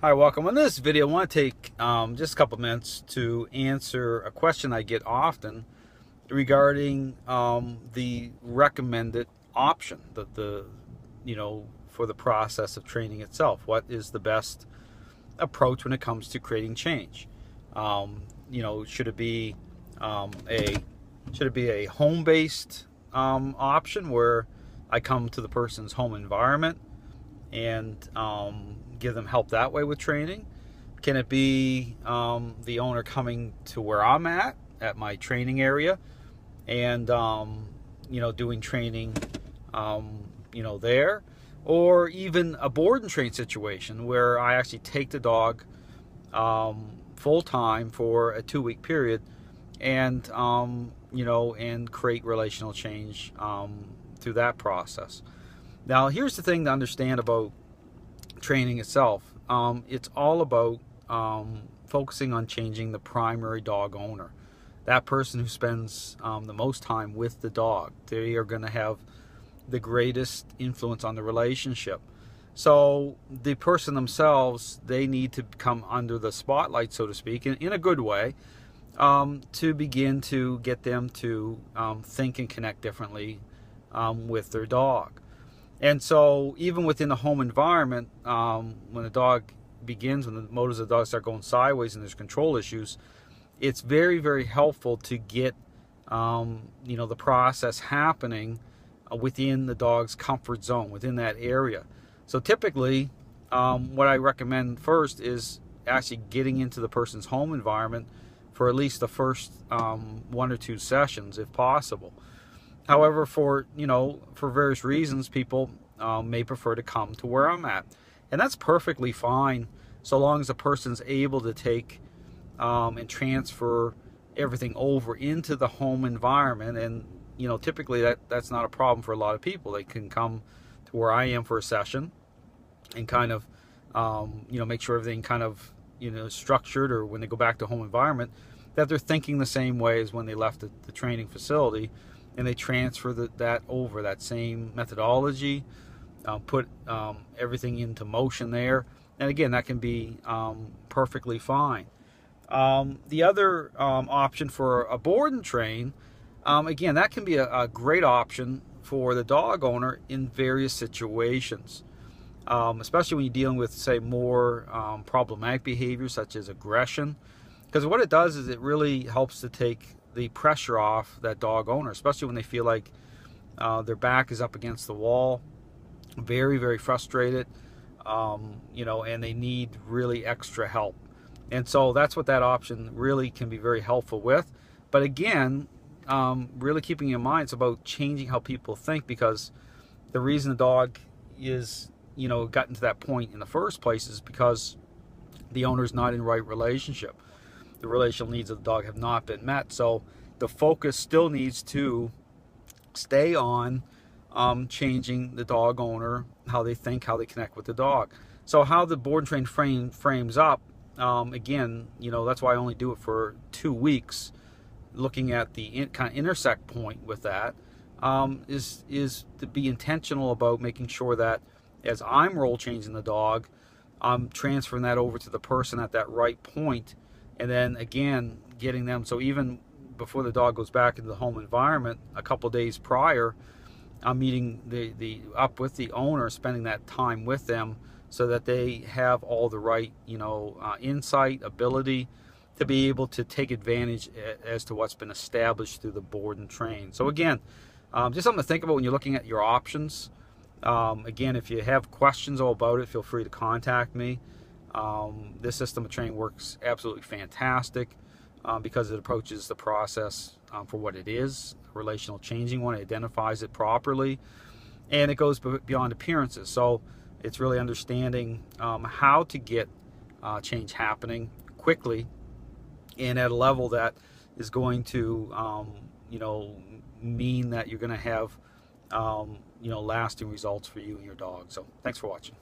Hi, welcome. In this video, I want to take just a couple minutes to answer a question I get often regarding the recommended option, for the process of training itself. What is the best approach when it comes to creating change? Should it be a home-based option where I come to the person's home environment and give them help that way with training? Can it be the owner coming to where I'm at my training area, and doing training there? Or even a board and train situation where I actually take the dog full time for a 2-week period and and create relational change through that process. Now, here's the thing to understand about training itself. It's all about focusing on changing the primary dog owner, that person who spends the most time with the dog. They are going to have the greatest influence on the relationship. So the person themselves, they need to come under the spotlight, so to speak, in a good way, to begin to get them to think and connect differently with their dog. And so even within the home environment, when the dog begins, when the motors of the dog start going sideways and there's control issues, it's very, very helpful to get the process happening within the dog's comfort zone, within that area. So typically, what I recommend first is actually getting into the person's home environment for at least the first 1 or 2 sessions, if possible. However, for various reasons, people may prefer to come to where I'm at, and that's perfectly fine, so long as the person's able to take and transfer everything over into the home environment. And typically that's not a problem for a lot of people. They can come to where I am for a session and kind of make sure everything kind of structured, or when they go back to home environment, that they're thinking the same way as when they left the training facility, and they transfer that same methodology, put everything into motion there, and again, that can be perfectly fine. The other option for a board and train, again, that can be a great option for the dog owner in various situations, especially when you're dealing with, say, more problematic behaviors such as aggression, because what it does is it really helps to take the pressure off that dog owner, especially when they feel like their back is up against the wall, very, very frustrated, and they need really extra help. And so that's what that option really can be very helpful with. But again, really keeping in mind, it's about changing how people think, because the reason the dog is, gotten to that point in the first place is because the owner's not in the right relationship. The relational needs of the dog have not been met. So the focus still needs to stay on changing the dog owner, how they think, how they connect with the dog. So how the board and train frames up, again, that's why I only do it for 2 weeks, looking at the kind of intersect point with that, is to be intentional about making sure that as I'm role changing the dog, I'm transferring that over to the person at that right point, and then again getting them, so even before the dog goes back into the home environment, a couple days prior, I'm meeting up with the owner, spending that time with them, so that they have all the right insight, ability to be able to take advantage as to what's been established through the board and train. So again, just something to think about when you're looking at your options. Again, if you have questions all about it, feel free to contact me. This system of training works absolutely fantastic because it approaches the process for what it is, a relational changing one. It identifies it properly, and it goes beyond appearances. So it's really understanding how to get change happening quickly and at a level that is going to mean that you're going to have lasting results for you and your dog. So thanks for watching.